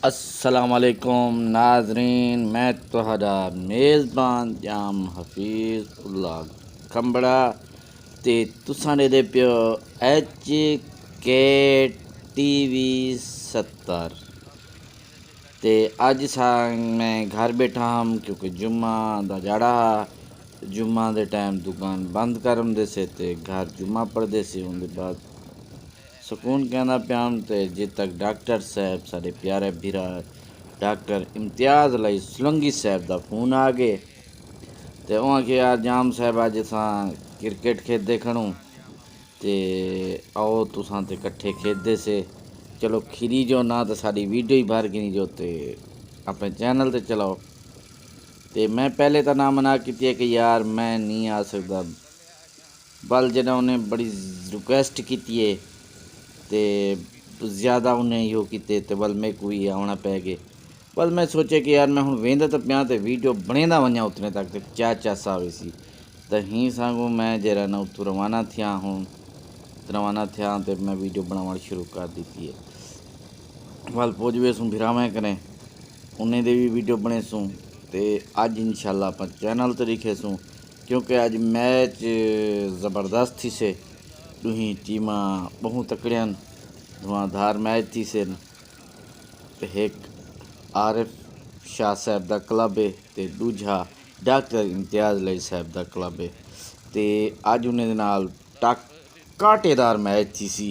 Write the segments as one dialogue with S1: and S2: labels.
S1: अस्सलामुअलैकुम नाजरीन, मैं तुहारा मेज़बान जाम हफीज़ उल्ला खंबड़ा ते तुसां दे पियो एच के TV 70 ते अज मैं घर बैठा हम क्योंकि जुम्मा दा जाड़ा हा। जुम्मा दे टाइम दुकान बंद कर होंदे से ते घर जुम्मा पढ़दे से उनके बाद ਸਕੂਨ ਕਹਿੰਦਾ ਪਿਆ ਤੇ ਜਿੱਥੇ ਤੱਕ ਡਾਕਟਰ ਸਾਹਿਬ ਸਾਡੇ ਪਿਆਰੇ ਵੀਰਾ ਡਾਕਟਰ ਇਮਤਿਆਜ਼ ਲਈ ਸੁਲੰਗੀ ਸਾਹਿਬ ਦਾ ਫੋਨ ਆ ਗਏ ਤੇ ਉਹ ਕਿ ਯਾਰ ਜਾਮ ਸਾਹਿਬ ਅੱਜ ਅਸਾਂ ਕ੍ਰਿਕਟ ਖੇਡਦੇ ਖਣੂ ਤੇ ਆਓ ਤੁਸਾਂ ਤੇ ਇਕੱਠੇ ਖੇਡਦੇ ਸੇ ਚਲੋ ਖਿਰੀ ਜੋ ਨਾ ਤਾਂ ਸਾਡੀ ਵੀਡੀਓ ਹੀ ਬਾਹਰ ਗਿਣੀ ਜੋ ਤੇ ਆਪਣੇ ਚੈਨਲ ਤੇ ਚਲਾਓ। ਤੇ ਮੈਂ ਪਹਿਲੇ ਤਾਂ ਨਾ ਮਨਾ ਕੀਤੀ ਹੈ ਕਿ ਯਾਰ ਮੈਂ ਨਹੀਂ ਆ ਸਕਦਾ, ਬਲ ਜਿਹੜਾ ਉਹਨੇ ਬੜੀ ਰਿਕੁਐਸਟ ਕੀਤੀ ਹੈ ਤੇ ज़्यादा उन्हें यो किते ते बल मैं कोई आना पै गए। बल मैं सोचे कि यार मैं हूँ वेंदा तो पिया तो वीडियो बनेदा वञा उतने तक ते क्या चास आवे सी तो ही सागू मैं जरा ना उतों रवाना थिया हूँ रवाना थिया तो मैं वीडियो बनावन शुरू कर दी है। बल पहुँच गए सूँ फिर मैं करें उन्हें दे भी वीडियो बने सूँ ते अज इंशाल्लाह अपन चैनल तो लिखे सूँ क्योंकि अज मैच ज़बरदस्त थी से दुही टीमा बहु तकड़िया धुआंधार मैच थी से एक आरिफ शाह साहब का क्लब है तो दूजा डॉक्टर इम्तियाज़ अली साहब का क्लब है तो अज उन्हें नाल काटेदार मैच थी सी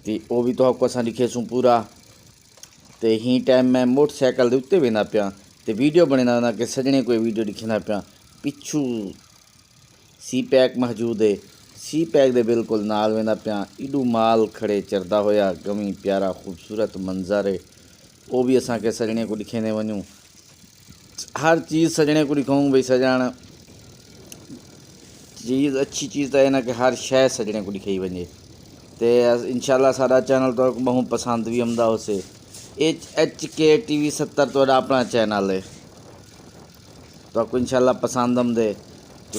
S1: तो वह भी तो आपको असा लिखे सूँ पूरा। तो ही टाइम मैं मोटरसाइकिल के उत्ते वेंदा पिया तो वीडियो बनेदा कि सजने कोई वीडियो दिखा पिया पिछू सी पैक मौजूद है सी पैक दे बिल्कुल नाल वेंदा पिया इडू माल खड़े चरदा होया गमी प्यारा खूबसूरत मंजर है वो भी असा के सजने को दिखेंदे वञूं। हर चीज़ सजने को दिखाऊँ भाई सजाण चीज़ अच्छी चीज़ तो है ना कि हर शय सजने को दिखाई वजे तो इंशाल्लाह सारा चैनल तो बहुत पसंद भी आंदा उसे HK TV 70 तो अपना चैनल है तो आपको इंशाल्लाह पसंद आमदे तो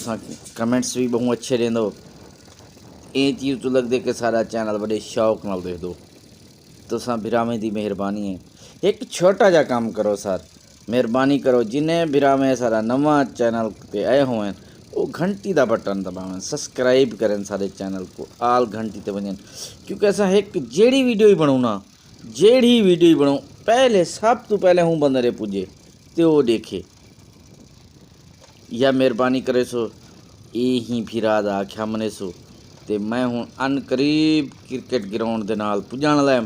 S1: कमेंट्स भी बहुत अच्छे रेंदो ये चीज़ तो लगदे कि सारा चैनल बड़े शौक नाल देख दो तो बिरामे की मेहरबानी है। एक छोटा जा काम करो सर मेहरबानी करो जिन्हें बिरामे सारा नवा चैनल पे आए हुए हैं वो घंटी का बटन दबावें सब्सक्राइब करें सारे चैनल को आल घंटी ते वजन क्योंकि असा एक जेड़ी वीडियो ही बनू ना जेड़ी वीडियो ही बनू पहले सब तो पहले हूँ बंदरे पुजे तो वो देखे या मेहरबानी करे सो ये ही फिराद आख्या मने सो ते मैं हूँ अनकरीब क्रिकेट ग्राउंड के नाल पुजण लै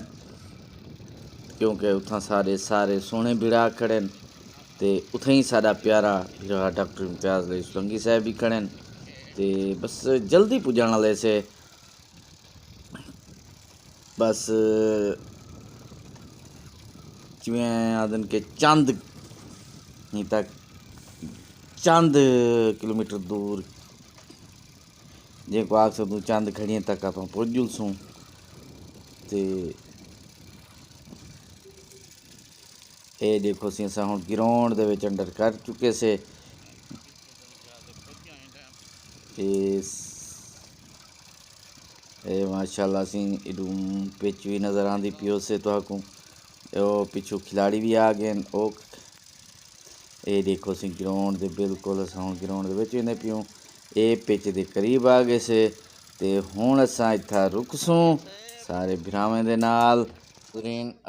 S1: क्योंकि उतना सारे सारे सोने भिड़ा खड़े तो उथे ही सारा प्यारा भिड़ा डॉक्टर इम्तियाज़ अली सुलंगी साहब भी खड़े तो बस जल्दी पुजण वाले से बस जिमें आदन के चंद ही तक चंद किलोमीटर दूर जो आख सकूँ चंद खड़ियाँ तक आप पुज सूँ तो ये देखो सी अस हम ग्राउंड के अंडर कर चुके से माशाल्लाह सी इडू पिच भी नज़र आती पियो से तो पिछू खिलाड़ी भी आ गए ओ ये देखो सी ग्राउंड के बिल्कुल अस हम ग्राउंड के वेंदे पियो ये पिच के करीब आ गए से तो हुण असां इत्था रुकसूँ सारे भरावें दे नाल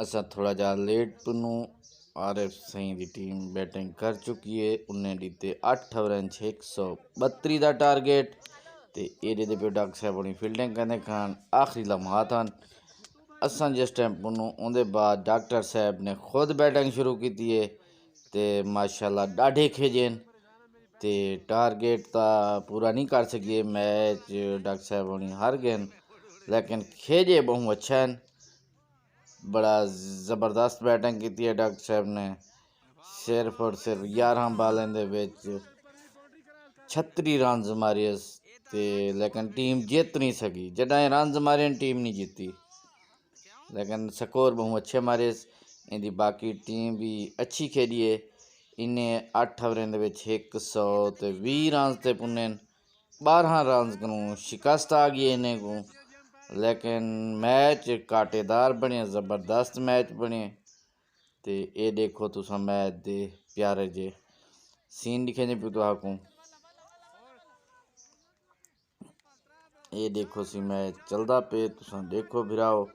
S1: असां थोड़ा जा लेट पुनू आरिफ सही की टीम बैटिंग कर चुकी है उन्हें दीते 8 ओवर 132 का टारगेट तो ये दे पे डॉक्टर साहब अपनी फील्डिंग करने खान आखिरी लम्हात हैं असा जिस टाइम पुनू उनके बाद डॉक्टर साहब ने खुद बैटिंग शुरू की है तो माशाल्लाह डाढ़े खेजे तो टारगेट तो पूरा नहीं कर सकिए मैच डॉक्टर साहब अपनी हार गए लेकिन खेजे बहुत अच्छा है बड़ा ज़बरदस्त बैटिंग की है डॉक्टर साहब ने सिर्फ और सिर्फ 11 बालें दे विच 36 रन मारे लेकिन टीम जीत नहीं सकी जडे रन मारे टीम नहीं जीती लेकिन स्कोर बहुत अच्छे मारे इनकी बाकी टीम भी अच्छी खेली है इन्हें 8 ओवरें दे विच 120 रन से पुने 12 रन को शिकस्त आ गई इन्हें को लेकिन मैच काटेदार बने ज़बरदस्त मैच बने ते ये देखो तुसा मैच दे प्यारे जे सीन दिखे ने पियो तुहां को। ये देखो सी मैच चलदा पे तुसा देखो भिराओ।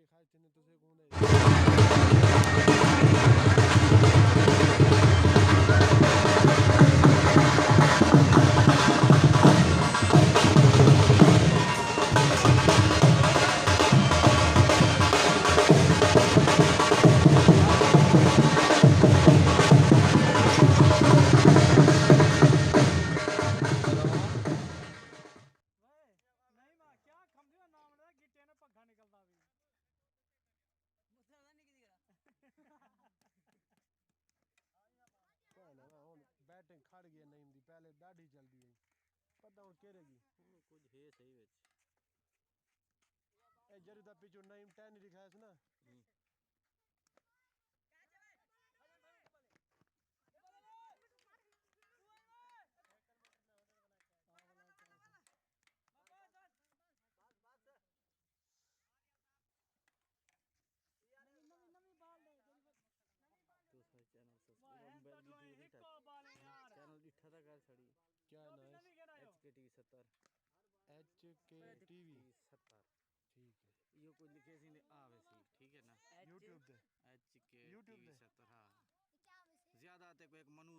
S2: दिखाए चिन्ह तुझे कौन है
S3: नहीं मां क्या खंभे नाम ले गिट्टे ने पग्गा निकलदा भी मुझे पता नहीं किसी
S2: कहना ना हुन बैटिंग खड़ गई नहीं दी पहले दाढ़ी चलदी है पता हुन केरेगी
S1: ਹੁਣ ਕੁਝ ਹੈ ਸਹੀ ਵਿੱਚ
S2: ए जरी दा पिछू नाइम 10 दिखाया था ना
S3: नवी बाल ले
S1: तो सारे चैनल सब्सक्राइब बेल की जरूरी था चैनल दिखा था कर छड़ी
S2: क्या नाम है
S1: HKTV 70
S2: HKTV
S1: 70
S2: ठीक है
S1: यो कोई लिखे सी ने आवे सी ठीक है ना
S2: YouTube पे
S1: HKTV 70 हाँ ज्यादा ते कोई एक मनु